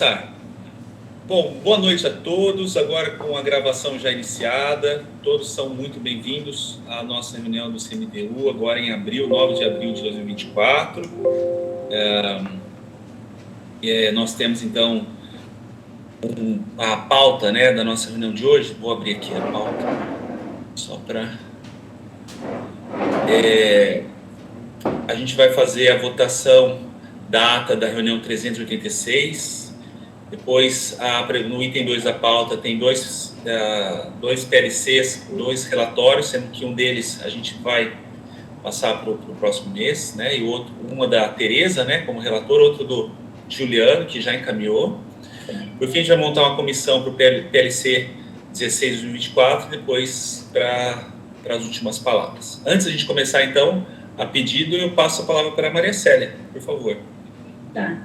Tá. Bom, boa noite a todos. Agora com a gravação já iniciada, todos são muito bem-vindos à nossa reunião do CMDU, agora em abril, 9 de abril de 2024. Nós temos, então, a pauta, né, da nossa reunião de hoje. Vou abrir aqui a pauta, só para... a gente vai fazer a votação da ata da reunião 386. Depois, no item 2 da pauta, tem dois PLCs, dois relatórios, sendo que um deles a gente vai passar para o próximo mês, né? E outro, uma da Tereza, né, como relator, outro do Juliano, que já encaminhou. Por fim, a gente vai montar uma comissão para o PLC 16 de 2024 e depois para as últimas palavras. Antes de a gente começar, então, a pedido, eu passo a palavra para a Maria Célia, por favor. Tá.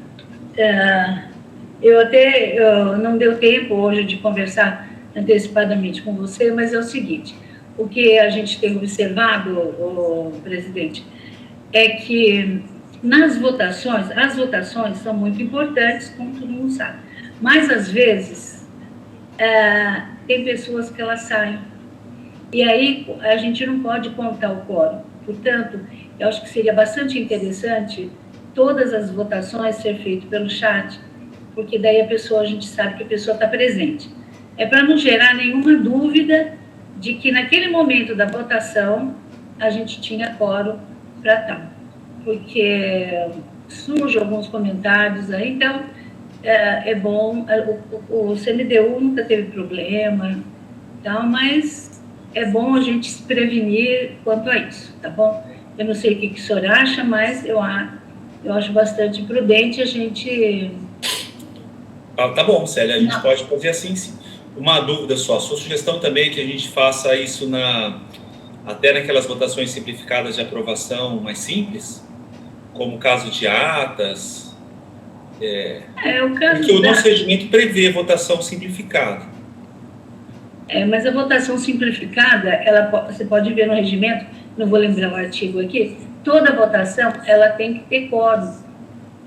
Eu não deu tempo hoje de conversar antecipadamente com você, mas é o seguinte, o que a gente tem observado, presidente, é que as votações são muito importantes, como todo mundo sabe, mas às vezes tem pessoas que elas saem, e aí a gente não pode contar o quórum. Portanto, eu acho que seria bastante interessante todas as votações ser feitas pelo chat, porque daí a gente sabe que a pessoa está presente. É para não gerar nenhuma dúvida de que naquele momento da votação a gente tinha quórum para tal, porque surgem alguns comentários aí, então é bom, o CMDU nunca teve problema, então, mas é bom a gente se prevenir quanto a isso, tá bom? Eu não sei o que o senhor acha, mas eu acho bastante prudente a gente... Tá bom, Célia, a gente pode fazer assim, sim. Uma dúvida só, sua sugestão também é que a gente faça isso até naquelas votações simplificadas de aprovação mais simples, como o caso de atas, porque o nosso regimento prevê votação simplificada. Mas a votação simplificada, você pode ver no regimento, não vou lembrar o artigo aqui, toda votação, ela tem que ter quórum,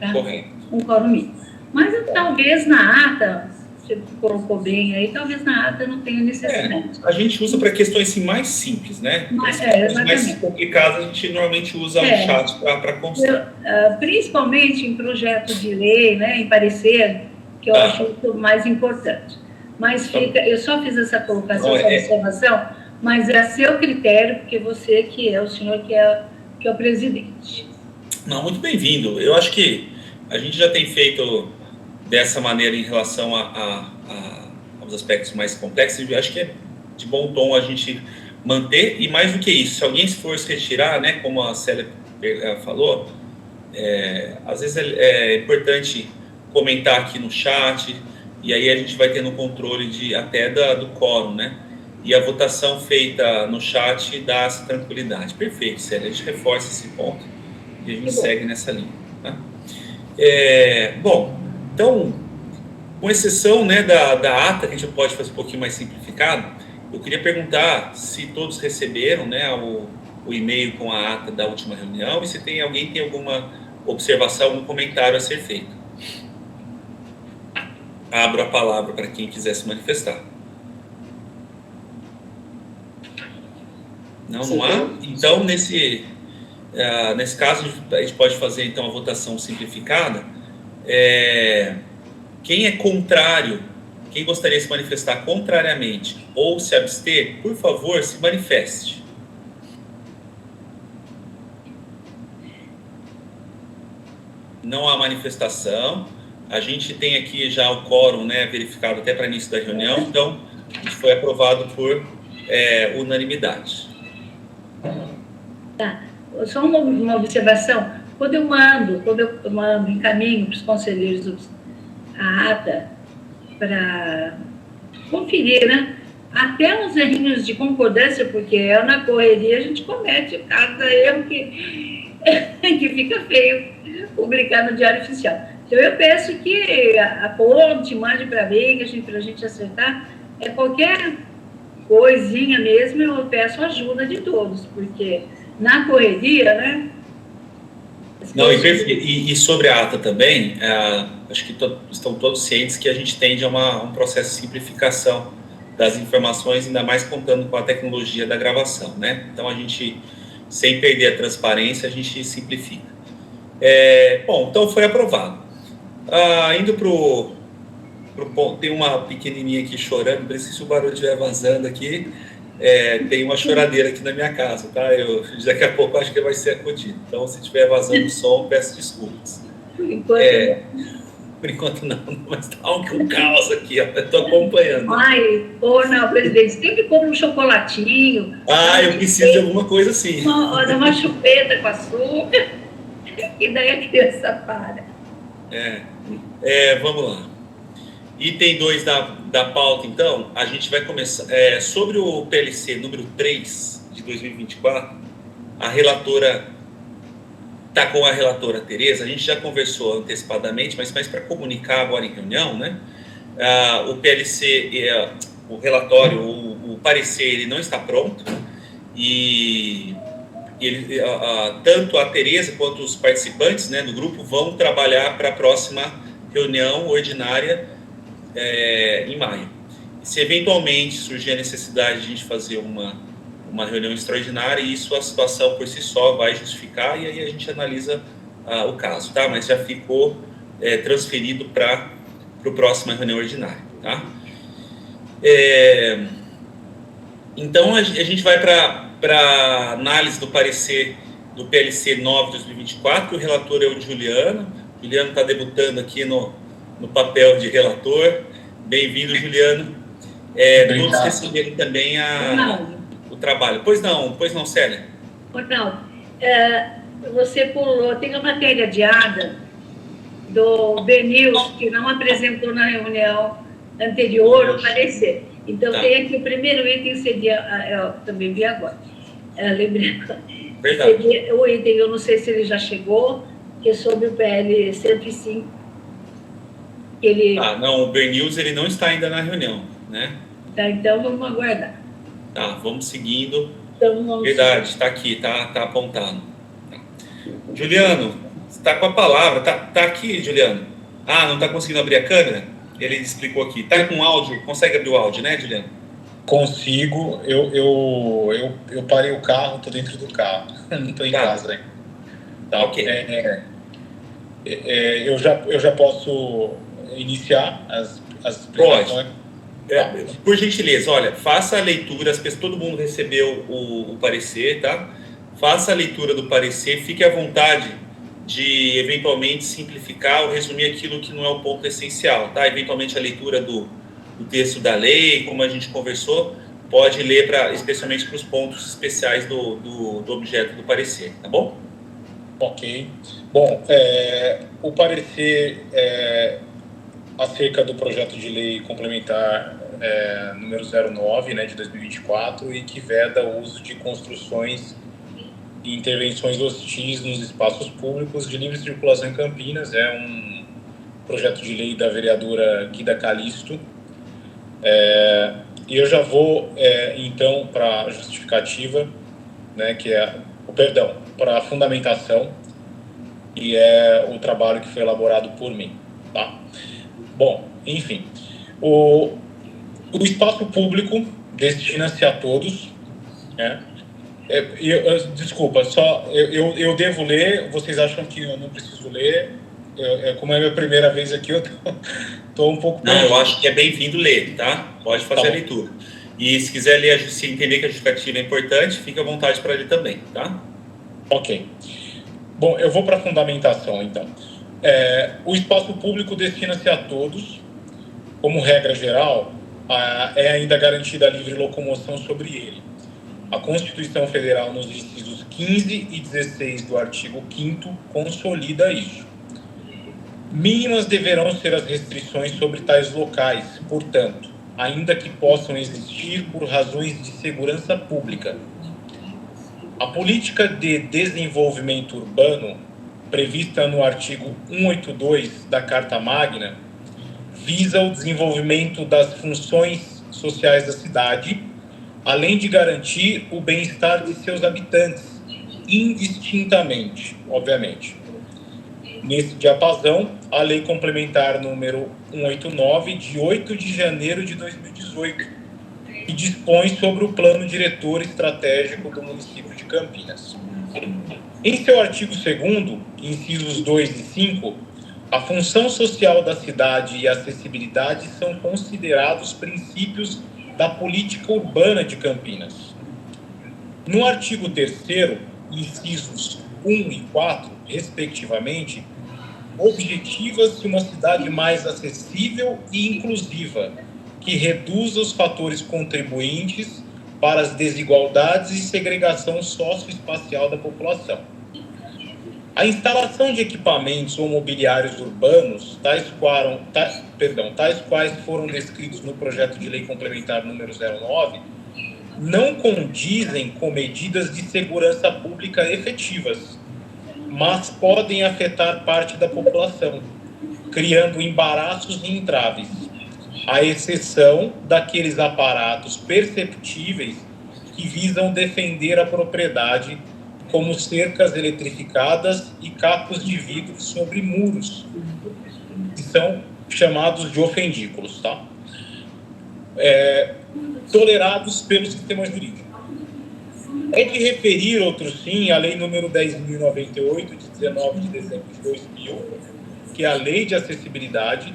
tá? Correto. Um quórum mínimo. Mas talvez na ata, você colocou bem aí, talvez na ata não tenha necessidade. A gente usa para questões assim, mais simples, né? Mais complicadas, a gente normalmente usa o chat para constar. Principalmente em projeto de lei, né, em parecer, que eu acho o mais importante. Mas eu só fiz essa colocação, essa observação, mas é a seu critério, porque você que é o senhor que é o presidente. Não, muito bem-vindo. Eu acho que a gente já tem feito dessa maneira em relação aos aspectos mais complexos. Eu acho que é de bom tom a gente manter, e mais do que isso, se alguém for se retirar, né, como a Célia falou, às vezes é importante comentar aqui no chat, e aí a gente vai tendo controle até do quórum, né? E a votação feita no chat dá essa tranquilidade. Perfeito, Célia, a gente reforça esse ponto e a gente segue nessa linha. Tá? Bom, então, com exceção, né, da ata, que a gente pode fazer um pouquinho mais simplificado, eu queria perguntar se todos receberam, né, o e-mail com a ata da última reunião e se alguém tem alguma observação, algum comentário a ser feito. Abro a palavra para quem quiser se manifestar. Não há? Então, nesse caso, a gente pode fazer então a votação simplificada. Quem é contrário, quem gostaria de se manifestar contrariamente ou se abster, por favor, se manifeste. Não há manifestação. A gente tem aqui já o quórum, né, verificado até para início da reunião, então a gente foi aprovado por unanimidade. Tá. Só uma observação. Quando eu encaminho para os conselheiros a ata para conferir, né? Até uns errinhos de concordância, porque na correria a gente comete cada erro que fica feio publicar no Diário Oficial. Então, eu peço que aponte, mande para mim, para a gente acertar. Qualquer coisinha mesmo, eu peço ajuda de todos, porque na correria, né, Não, e sobre a ata também, acho que estão todos cientes que a gente tende a um processo de simplificação das informações, ainda mais contando com a tecnologia da gravação, né? Então, a gente, sem perder a transparência, a gente simplifica. Bom, então foi aprovado. Indo para o ponto, tem uma pequenininha aqui chorando, não sei se o barulho estiver vazando aqui, tem uma choradeira aqui na minha casa, tá? Daqui a pouco acho que vai ser acudido. Então, se estiver vazando o som, peço desculpas. Por enquanto não, mas tá um caos aqui, ó. Eu tô acompanhando. Não, presidente, sempre compra um chocolatinho. Eu preciso de alguma coisa assim. Uma chupeta com açúcar, e daí a criança para. Vamos lá. Item 2 da pauta, então, a gente vai começar. Sobre o PLC número 3 de 2024, a relatora está com a relatora Tereza, a gente já conversou antecipadamente, mas para comunicar agora em reunião, né? O PLC, o relatório, o parecer, ele não está pronto, e tanto a Tereza quanto os participantes, né, do grupo vão trabalhar para a próxima reunião ordinária em maio. Se eventualmente surgir a necessidade de a gente fazer uma reunião extraordinária, e isso a situação por si só vai justificar, e aí a gente analisa o caso, tá? Mas já ficou transferido para a próxima reunião ordinária, tá? Então a gente vai para análise do parecer do PLC 9 de 2024, que o relator é o Juliano. O Juliano está debutando aqui no papel de relator. Bem-vindo, Juliano. Todos receberam também o trabalho. Pois não, Célia? Não, você pulou, tem a matéria adiada do BNews, que não apresentou na reunião anterior o parecer. Então, tem aqui o primeiro item, eu também vi agora. Lembrei. Verdade. O item, eu não sei se ele já chegou, que é sobre o PL 105. Não, o BNews ele não está ainda na reunião, né? Tá, então vamos aguardar. Tá, vamos seguindo. Então, Verdade, está aqui, tá apontado. Tá. Juliano, você está com a palavra. Tá aqui, Juliano. Não está conseguindo abrir a câmera? Ele explicou aqui. Tá com áudio? Consegue abrir o áudio, né, Juliano? Consigo. Eu parei o carro, estou dentro do carro. Não estou em casa ainda. Tá, ok. Eu já posso iniciar as explicações? Por gentileza, olha, faça a leitura, todo mundo recebeu o parecer, tá? Faça a leitura do parecer, fique à vontade de, eventualmente, simplificar ou resumir aquilo que não é o ponto essencial, tá? Eventualmente, a leitura do texto da lei, como a gente conversou, pode ler, especialmente para os pontos especiais do objeto do parecer, tá bom? Ok. Bom, o parecer acerca do projeto de lei complementar número 09, né, de 2024, e que veda o uso de construções e intervenções hostis nos espaços públicos de livre circulação em Campinas. É um projeto de lei da vereadora Guida Calisto. E eu já vou, então, para a justificativa, né, que é para a fundamentação, e é o trabalho que foi elaborado por mim, tá? Bom, enfim, o espaço público destina-se a todos, né? Desculpa, eu devo ler, vocês acham que eu não preciso ler? Como é a minha primeira vez aqui, eu tô um pouco... Não, eu acho que é bem-vindo ler, tá? Pode fazer a leitura. E se quiser ler, se entender que a justificativa é importante, fique à vontade para ler também, tá? Ok. Bom, eu vou para a fundamentação, então. O espaço público destina-se a todos. Como regra geral, é ainda garantida a livre locomoção sobre ele. A Constituição Federal, nos incisos 15 e 16 do artigo 5º, consolida isso. Mínimas deverão ser as restrições sobre tais locais, portanto, ainda que possam existir por razões de segurança pública. A política de desenvolvimento urbano, prevista no artigo 182 da Carta Magna, visa o desenvolvimento das funções sociais da cidade, além de garantir o bem-estar de seus habitantes, indistintamente, obviamente. Nesse diapasão, a Lei Complementar número 189, de 8 de janeiro de 2018, que dispõe sobre o Plano Diretor Estratégico do município de Campinas. Em seu artigo 2º, incisos 2 e 5, a função social da cidade e a acessibilidade são considerados princípios da política urbana de Campinas. No artigo 3º, incisos 1 e 4, respectivamente, objetiva-se uma cidade mais acessível e inclusiva, que reduza os fatores contribuintes para as desigualdades e segregação socioespacial da população. A instalação de equipamentos ou mobiliários urbanos, tais quais foram descritos no projeto de lei complementar número 09, não condizem com medidas de segurança pública efetivas, mas podem afetar parte da população, criando embaraços e entraves, à exceção daqueles aparatos perceptíveis que visam defender a propriedade, como cercas eletrificadas e cacos de vidro sobre muros, que são chamados de ofendículos, tá? Tolerados pelo sistema jurídico. É de referir, outro sim, a Lei número 10.098, de 19 de dezembro de 2000, que é a Lei de Acessibilidade,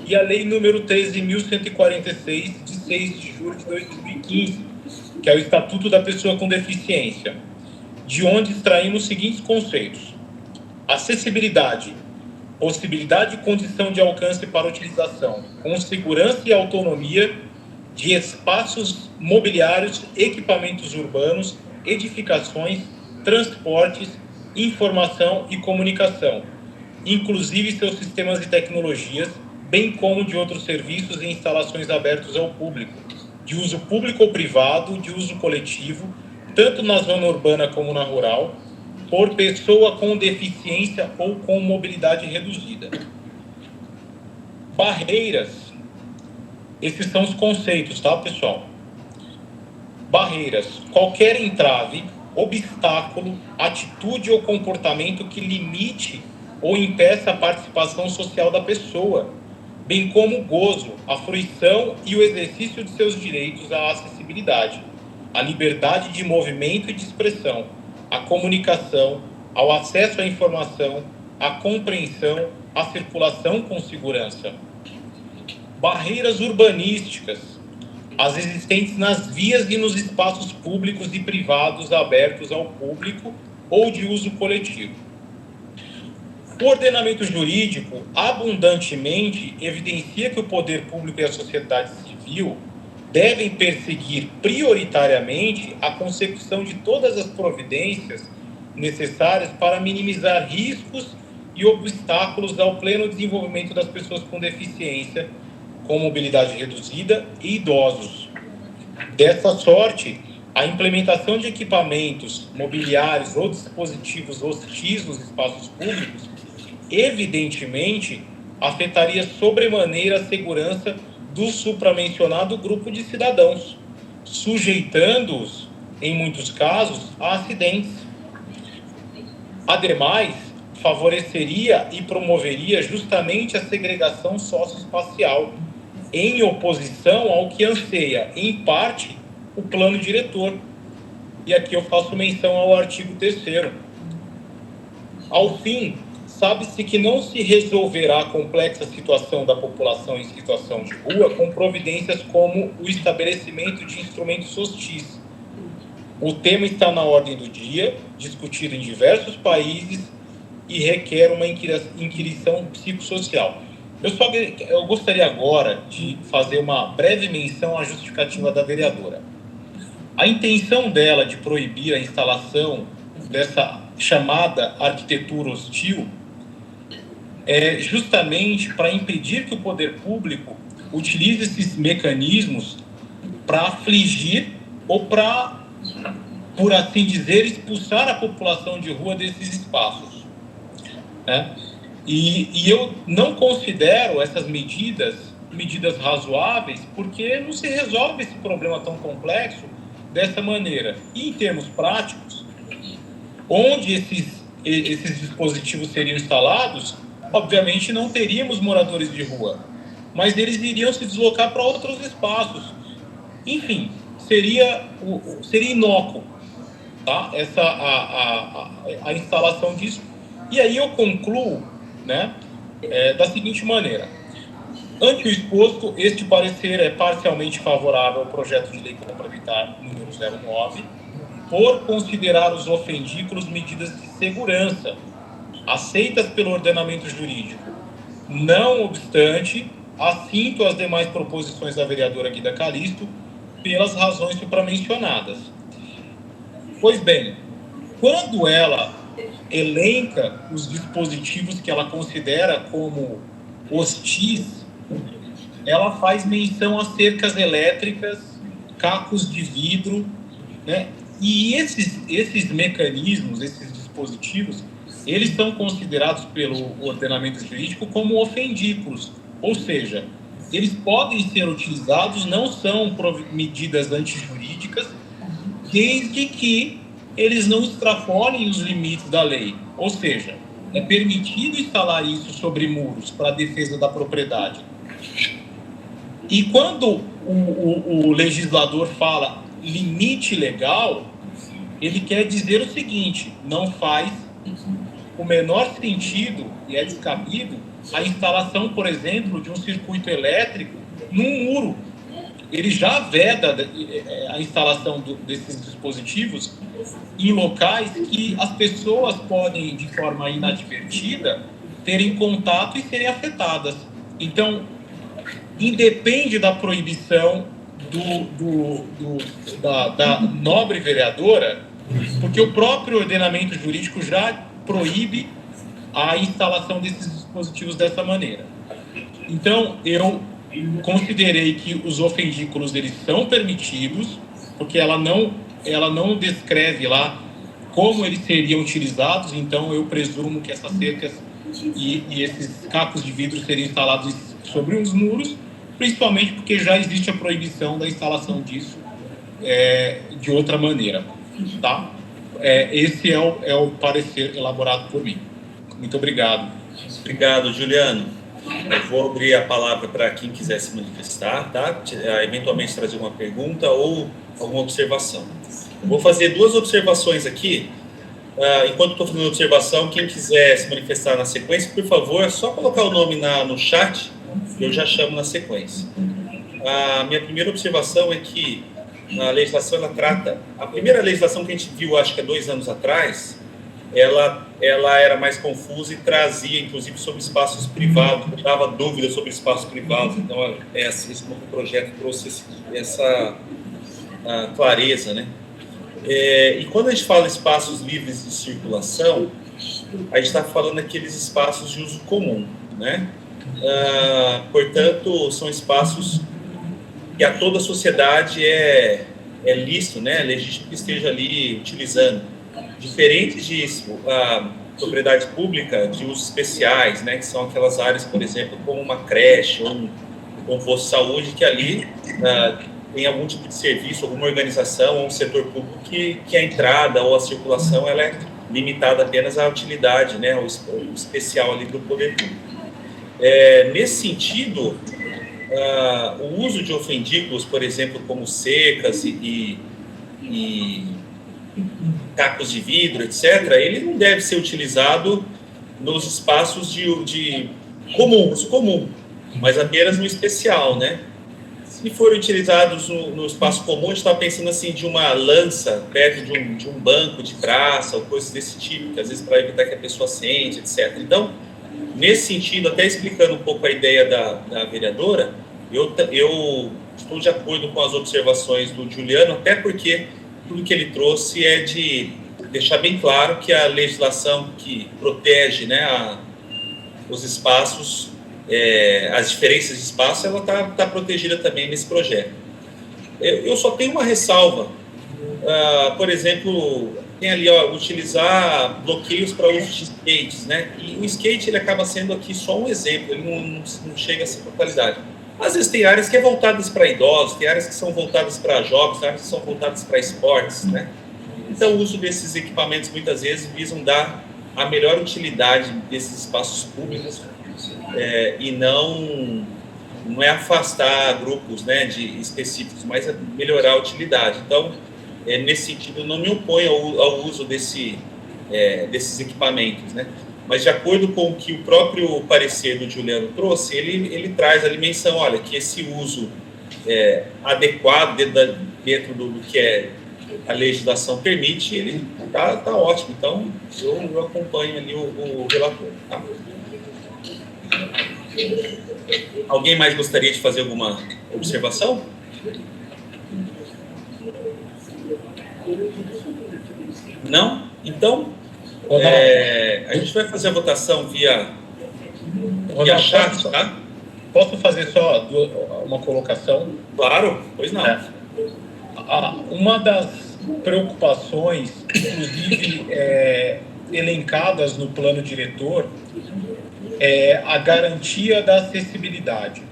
e a Lei número 13.146, de 6 de julho de 2015, que é o Estatuto da Pessoa com Deficiência, de onde extraímos os seguintes conceitos: acessibilidade, possibilidade e condição de alcance para utilização, com segurança e autonomia de espaços mobiliários, equipamentos urbanos, edificações, transportes, informação e comunicação, inclusive seus sistemas e tecnologias, bem como de outros serviços e instalações abertos ao público, de uso público ou privado, de uso coletivo, tanto na zona urbana como na rural, por pessoa com deficiência ou com mobilidade reduzida. Barreiras. Esses são os conceitos, tá, pessoal? Barreiras. Qualquer entrave, obstáculo, atitude ou comportamento que limite ou impeça a participação social da pessoa, bem como o gozo, a fruição e o exercício de seus direitos à acessibilidade, à liberdade de movimento e de expressão, à comunicação, ao acesso à informação, à compreensão, à circulação com segurança. Barreiras urbanísticas, as existentes nas vias e nos espaços públicos e privados abertos ao público ou de uso coletivo. O ordenamento jurídico abundantemente evidencia que o poder público e a sociedade civil devem perseguir prioritariamente a consecução de todas as providências necessárias para minimizar riscos e obstáculos ao pleno desenvolvimento das pessoas com deficiência, com mobilidade reduzida e idosos. Dessa sorte, a implementação de equipamentos mobiliários ou dispositivos hostis nos espaços públicos evidentemente afetaria sobremaneira a segurança do supramencionado grupo de cidadãos, sujeitando-os, em muitos casos, a acidentes. Ademais, favoreceria e promoveria justamente a segregação socioespacial, em oposição ao que anseia, em parte, o plano diretor. E aqui eu faço menção ao artigo 3º. Ao fim, sabe-se que não se resolverá a complexa situação da população em situação de rua com providências como o estabelecimento de instrumentos hostis. O tema está na ordem do dia, discutido em diversos países e requer uma inquirição psicossocial. Eu gostaria agora de fazer uma breve menção à justificativa da vereadora. A intenção dela de proibir a instalação dessa chamada arquitetura hostil é justamente para impedir que o poder público utilize esses mecanismos para afligir ou para, por assim dizer, expulsar a população de rua desses espaços, né? E eu não considero essas medidas razoáveis, porque não se resolve esse problema tão complexo dessa maneira. E em termos práticos, onde esses esses dispositivos seriam instalados, obviamente não teríamos moradores de rua, mas eles iriam se deslocar para outros espaços. Enfim, seria inócuo, tá? A instalação disso. E aí eu concluo, né, da seguinte maneira. Ante o exposto, este parecer é parcialmente favorável ao projeto de lei complementar número 09, por considerar os ofendículos medidas de segurança aceitas pelo ordenamento jurídico. Não obstante, assinto às demais proposições da vereadora Guida Calixto pelas razões supramencionadas. Pois bem, quando ela elenca os dispositivos que ela considera como hostis, ela faz menção a cercas elétricas, cacos de vidro, né? E esses mecanismos, esses dispositivos, eles são considerados pelo ordenamento jurídico como ofendículos, ou seja, eles podem ser utilizados, não são medidas antijurídicas, desde que eles não extrapolem os limites da lei. Ou seja, é permitido instalar isso sobre muros para a defesa da propriedade. E quando o legislador fala limite legal, ele quer dizer o seguinte: não faz o menor sentido e é descabido a instalação, por exemplo, de um circuito elétrico num muro. Ele já veda a instalação desses dispositivos em locais que as pessoas podem, de forma inadvertida, terem contato e serem afetadas. Então, independe da proibição da nobre vereadora, porque o próprio ordenamento jurídico já proíbe a instalação desses dispositivos dessa maneira. Então, eu considerei que os ofendículos eles são permitidos, porque ela não descreve lá como eles seriam utilizados, então eu presumo que essas cercas e esses cacos de vidro seriam instalados sobre os muros, principalmente porque já existe a proibição da instalação disso de outra maneira, tá? Esse é o parecer elaborado por mim. Muito obrigado. Obrigado, Juliano. Eu vou abrir a palavra para quem quiser se manifestar, tá? Eventualmente trazer uma pergunta ou alguma observação. Eu vou fazer 2 observações aqui. Enquanto estou fazendo a observação, quem quiser se manifestar na sequência, por favor, é só colocar o nome no chat, que eu já chamo na sequência. A minha primeira observação é que a legislação, ela trata... A primeira legislação que a gente viu, acho que há 2 anos atrás, ela era mais confusa e trazia, inclusive, sobre espaços privados, dava dúvidas sobre espaços privados. Então, esse novo projeto trouxe essa clareza, né? E quando a gente fala espaços livres de circulação, a gente está falando daqueles espaços de uso comum, né? Portanto, são espaços que a toda a sociedade é lícito, né? É legítimo que esteja ali utilizando. Diferente de propriedade pública de usos especiais, né? Que são aquelas áreas, por exemplo, como uma creche ou um posto de saúde, que ali tem algum tipo de serviço, alguma organização ou um setor público que a entrada ou a circulação ela é limitada apenas à utilidade, né? O especial ali do poder público. Nesse sentido, o uso de ofendículos, por exemplo, como secas e cacos de vidro, etc., ele não deve ser utilizado nos espaços de uso comum, mas apenas no especial, né? Se forem utilizados no espaço comum, a gente está pensando assim de uma lança perto de um banco de praça ou coisas desse tipo, que às vezes para evitar que a pessoa sente, etc. Então, nesse sentido, até explicando um pouco a ideia da vereadora, eu estou de acordo com as observações do Juliano, até porque tudo que ele trouxe é de deixar bem claro que a legislação que protege, né, os espaços, as diferenças de espaço, ela está protegida também nesse projeto. Eu só tenho uma ressalva. Por exemplo, tem ali, utilizar bloqueios para uso de skates, né? E o skate ele acaba sendo aqui só um exemplo, ele não chega a ser totalidade. Às vezes tem áreas que é voltadas para idosos, tem áreas que são voltadas para jogos, tem áreas que são voltadas para esportes, né? Então, o uso desses equipamentos muitas vezes visam dar a melhor utilidade desses espaços públicos e não é afastar grupos, né, específicos, mas é melhorar a utilidade. Então, nesse sentido, eu não me oponho ao uso desses equipamentos, né? Mas de acordo com o que o próprio parecer do Juliano trouxe, ele traz a dimensão, olha, que esse uso adequado dentro do que a legislação permite, ele tá ótimo. Então, eu acompanho ali o relator. Tá? Alguém mais gostaria de fazer alguma observação? Não? Então, a gente vai fazer a votação via chat, tá? Posso fazer só uma colocação? Claro, pois não. Uma das preocupações, inclusive elencadas no plano diretor, é a garantia da acessibilidade,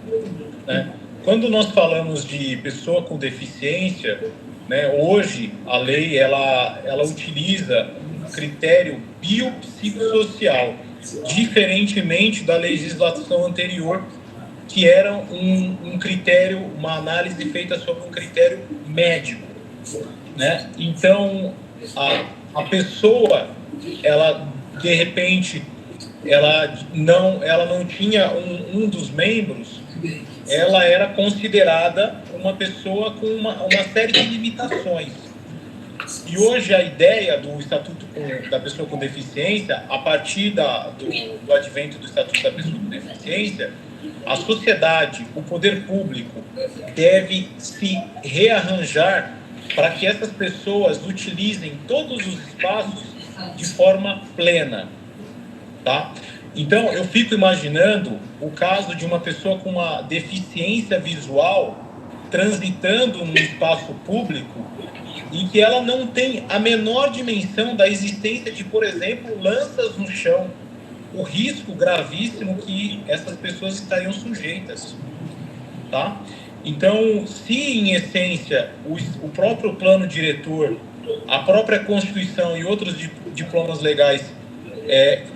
né? Quando nós falamos de pessoa com deficiência, né, hoje a lei ela utiliza um critério biopsicossocial, diferentemente da legislação anterior, que era um critério, uma análise feita sobre um critério médico, né? Então, a pessoa, ela de repente, ela não tinha um dos membros, ela era considerada uma pessoa com uma série de limitações. E hoje a ideia do Estatuto da Pessoa com Deficiência, a partir do advento do Estatuto da Pessoa com Deficiência, a sociedade, o poder público deve se rearranjar para que essas pessoas utilizem todos os espaços de forma plena, tá? Então, eu fico imaginando o caso de uma pessoa com uma deficiência visual transitando num espaço público em que ela não tem a menor dimensão da existência de, por exemplo, lanças no chão, o risco gravíssimo que essas pessoas estariam sujeitas, tá? Então, se em essência o próprio plano diretor, a própria Constituição e outros diplomas legais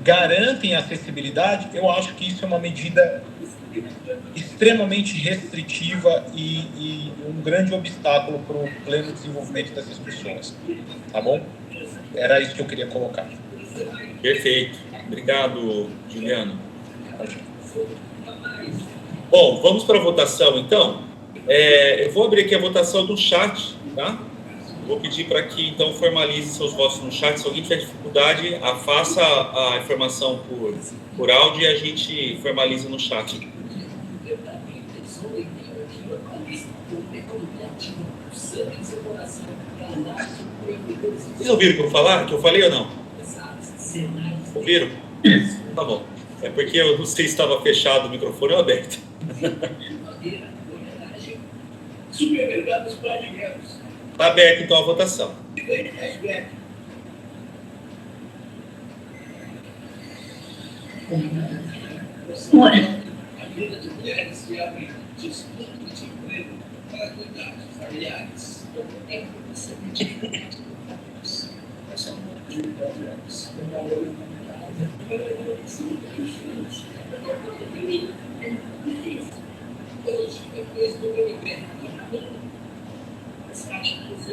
garantem a acessibilidade, eu acho que isso é uma medida extremamente restritiva e um grande obstáculo para o pleno desenvolvimento dessas pessoas, tá bom? Era isso que eu queria colocar. Perfeito. Obrigado, Juliano. Bom, vamos para a votação, então. Eu vou abrir aqui a votação do chat, tá? Vou pedir para que, então, formalize seus votos no chat. Se alguém tiver dificuldade, faça a informação por áudio e a gente formaliza no chat. Vocês ouviram o que eu falar? Que eu falei ou não? Ouviram? Tá bom. É porque eu não sei se estava fechado o microfone ou aberto. Está aberto, então, a votação.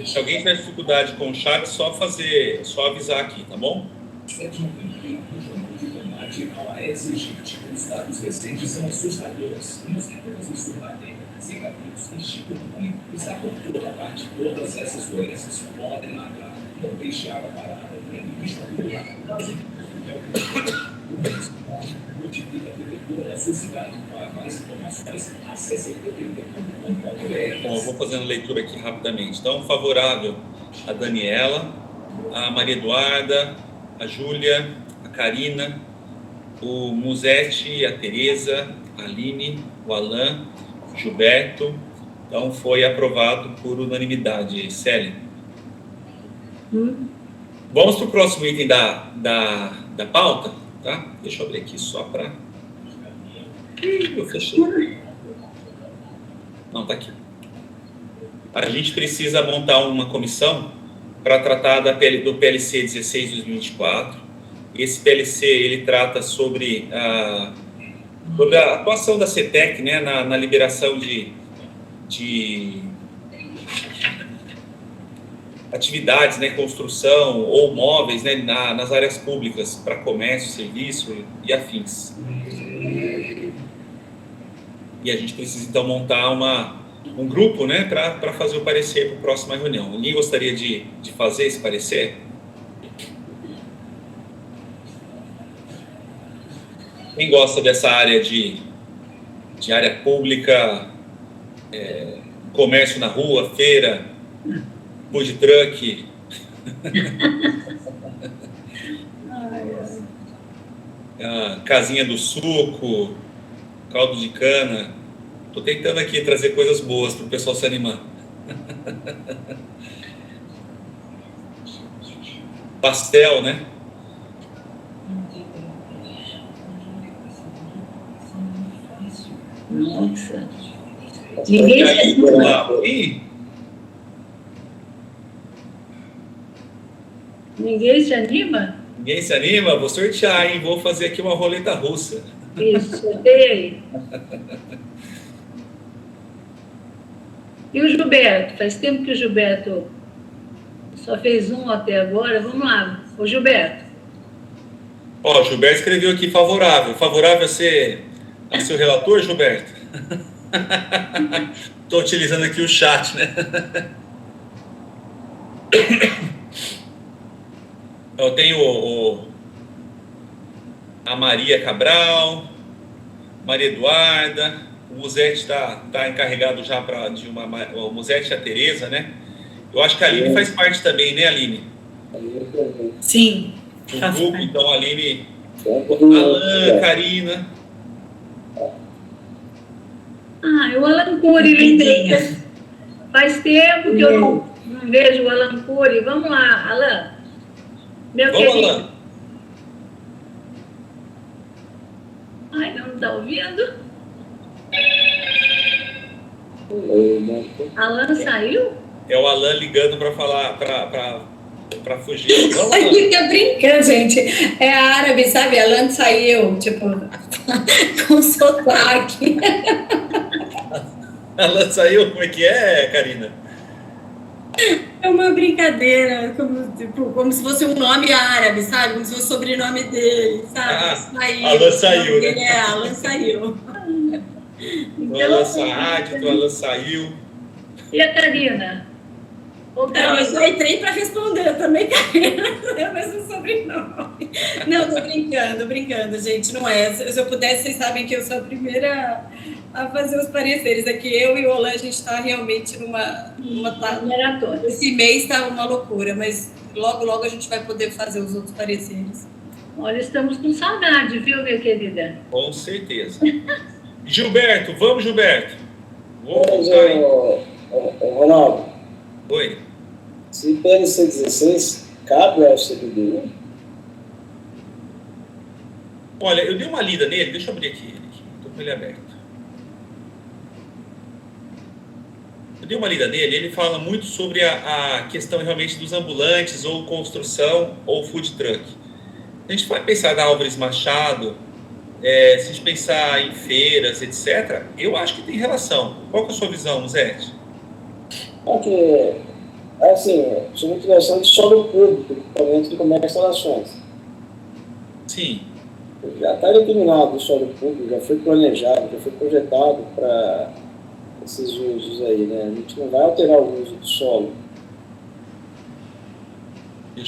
Se alguém tiver dificuldade com o chat, só avisar aqui, tá bom? É exigente. Os dados recentes são assustadores. Nos recursos do Madeira, Zika vírus e chikungunya está por toda parte. Todas essas doenças podem matar. Não deixe água parada, nem lixo acumulado. Multiplica a prefeitura da sua cidade. Para mais informações, acesse pt.com.br. Bom, eu vou fazendo leitura aqui rapidamente. Então, favorável a Daniela, a Maria Eduarda, a Júlia, a Karina, o Musetti, a Tereza, a Aline, o Alain, o Gilberto. Então, foi aprovado por unanimidade. Célia. Vamos para o próximo item da pauta, tá? Deixa eu abrir aqui só para... Eu fechei. Não, tá aqui. A gente precisa montar uma comissão para tratar do PLC 16/2024 Esse PLC ele trata sobre a atuação da CETEC, né, na liberação de atividades, né, construção ou móveis, né, nas áreas públicas para comércio, serviço e afins. E a gente precisa então montar um grupo, né, para fazer o parecer para a próxima reunião. Ninguém gostaria de fazer esse parecer? Quem gosta dessa área de área pública, comércio na rua, feira, food truck, casinha do suco, caldo de cana? Estou tentando aqui trazer coisas boas para o pessoal se animar. Pastel, né? Nossa. Ninguém se anima. Ninguém se anima? Ninguém se anima? Vou sortear, hein? Vou fazer aqui uma roleta russa. Isso, sorteia aí. E o Gilberto? Faz tempo que o Gilberto só fez um até agora. Vamos lá, o Gilberto. Ó, o Gilberto escreveu aqui favorável. Favorável a ser seu relator, Gilberto? Estou utilizando aqui o chat, né? Eu tenho a Maria Cabral, Maria Eduarda, o Musete está encarregado já o Musete e a Tereza, né? Eu acho que a Aline faz parte também, né, Aline? Sim. Do grupo, então, a Aline, Alan, Karina. O Alan Cury, lembrei. Faz tempo que eu não vejo o Alan Cury. Vamos lá, Alan. Meu Vamos, querido. Alan. Ai, não está ouvindo? Alan saiu? É o Alan ligando para falar, para fugir. Vamos, Ai, Alan. fica brincando, gente. É árabe, sabe? Alan saiu, tipo, com sotaque. Alan saiu, como é que é, Karina? É uma brincadeira, como se fosse um nome árabe, sabe? Como se fosse o sobrenome dele, sabe? Alan saiu, né? Alan saiu. O Alan Saad, o Alan saiu. E a Karina? Não, eu só entrei para responder também, Karina. É o mesmo sobrenome. Não, tô brincando, gente. Não é. Se eu pudesse, vocês sabem que eu sou a primeira a fazer os pareceres. Aqui eu e o Olan, a gente está realmente numa maratona. Esse mês está uma loucura, mas logo a gente vai poder fazer os outros pareceres. Olha, estamos com saudade, viu, minha querida? Com certeza. Gilberto, vamos, Gilberto. Ronaldo. Oi. Se PLC 16 cabe ao CPB1? Olha, eu dei uma lida nele, deixa eu abrir aqui. Estou com ele aberto. Eu dei uma lida nele, ele fala muito sobre a questão realmente dos ambulantes, ou construção, ou food truck. A gente vai pensar na Álvares Machado, se a gente pensar em feiras, etc., eu acho que tem relação. Qual que é a sua visão, Zete? Porque, assim, sou muito interessante de solo público, equipamento de comércio e instalações. Sim. Já está determinado o solo público, já foi planejado, já foi projetado para esses usos aí, né? A gente não vai alterar o uso do solo.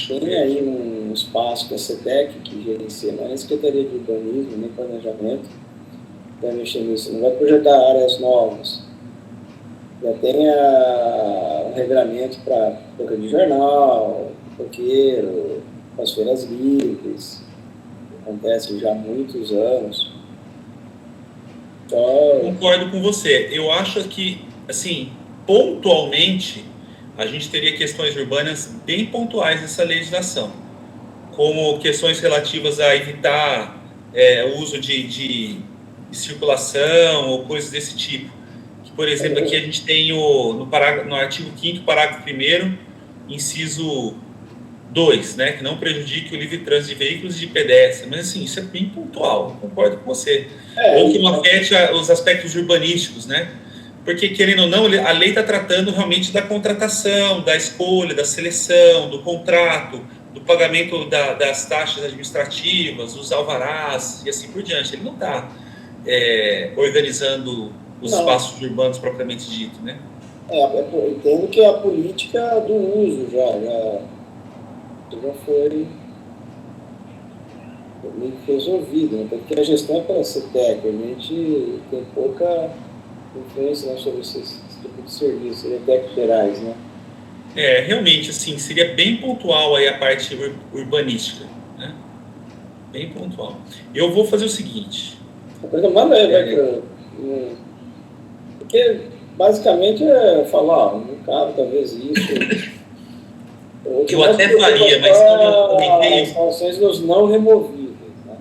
Tem aí um espaço que a CETEC, que gerencia, não é a Secretaria de Urbanismo, nem Planejamento, vai mexer nisso, não vai projetar áreas novas. Já tem um regramento para boca de jornal, pipoqueiro, as feiras livres, acontece já há muitos anos. Então, concordo com você. Eu acho que, assim, pontualmente, a gente teria questões urbanas bem pontuais nessa legislação, como questões relativas a evitar o uso de circulação ou coisas desse tipo. Que, por exemplo, aqui a gente tem no artigo 5º, parágrafo 1º, inciso 2, né, que não prejudique o livre trânsito de veículos e de pedestres, mas assim, isso é bem pontual, concordo com você. Ou que não afete os aspectos urbanísticos, né, porque, querendo ou não, a lei está tratando realmente da contratação, da escolha, da seleção, do contrato, do pagamento das taxas administrativas, dos alvarás e assim por diante. Ele não está organizando os espaços urbanos propriamente dito, né? Eu entendo que a política do uso já foi meio que resolvida, né? Porque a gestão é pela CETEC, a gente tem pouca influência, né, sobre esse tipo de serviço, CETEC gerais, né? Realmente, assim, seria bem pontual aí a parte urbanística, né? Bem pontual. Eu vou fazer o seguinte... A coisa mais leve porque basicamente é falar, no carro talvez isso... Eu até faria, mas como eu comentei... As instalações dos não removíveis, né?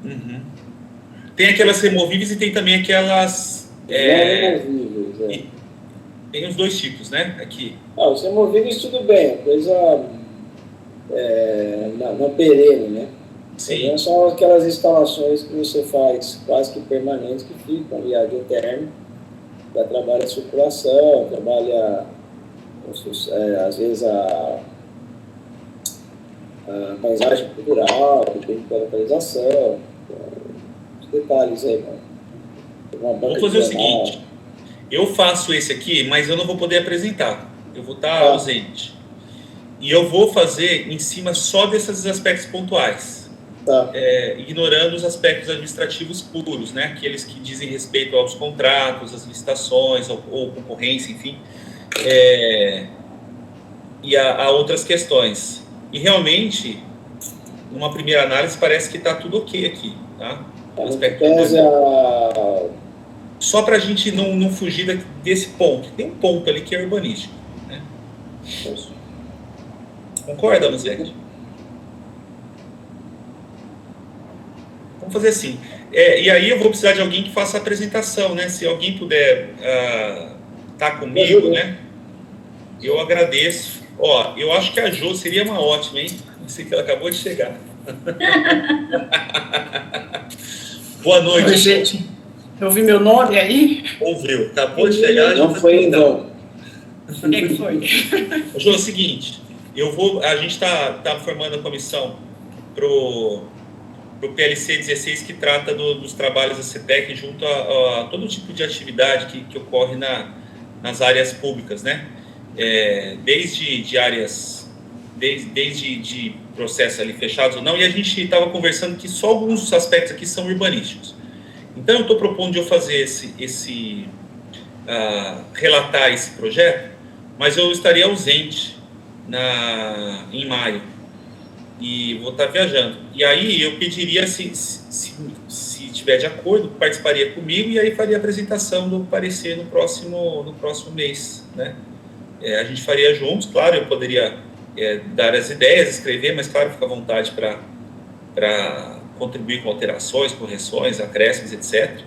Uhum. Tem aquelas removíveis e tem também aquelas... Não removíveis, Tem os dois tipos, né? Aqui. Os removíveis tudo bem, coisa na perene, né? Sim. São aquelas instalações que você faz quase que permanentes, que ficam ali ad eterno, já trabalha a circulação, trabalha às vezes a paisagem cultural, depende da localização, os detalhes aí, mano. Vamos fazer o seguinte, eu faço esse aqui, mas eu não vou poder apresentar, eu vou estar ausente. E eu vou fazer em cima só desses aspectos pontuais, ignorando os aspectos administrativos puros, né? Aqueles que dizem respeito aos contratos, às licitações, ou concorrência, enfim, e a outras questões. E realmente, numa primeira análise, parece que está tudo ok aqui, tá? Só para a gente não fugir desse ponto. Tem um ponto ali que é urbanístico, né? Concorda, Luzete? Vamos fazer assim. E aí eu vou precisar de alguém que faça a apresentação, né? Se alguém puder estar comigo, né? Eu agradeço. Eu acho que a Jo seria uma ótima, hein? Não sei que ela acabou de chegar. Boa noite. Oi, gente. Eu ouvi meu nome aí? Ouviu. Acabou de chegar. Não foi em vão. O que foi? Jo, é o seguinte. A gente está formando a comissão pro PLC 16, que trata dos trabalhos da CETEC junto a todo tipo de atividade que ocorre nas áreas públicas, né? Desde áreas, desde processos ali fechados ou não, e a gente estava conversando que só alguns dos aspectos aqui são urbanísticos. Então, eu estou propondo de eu fazer relatar esse projeto, mas eu estaria ausente em maio, e vou estar viajando. E aí, eu pediria, se tiver de acordo, participaria comigo, e aí faria a apresentação do parecer no próximo mês, né? A gente faria juntos, claro, eu poderia dar as ideias, escrever, mas claro, fica à vontade para contribuir com alterações, correções, acréscimos, etc.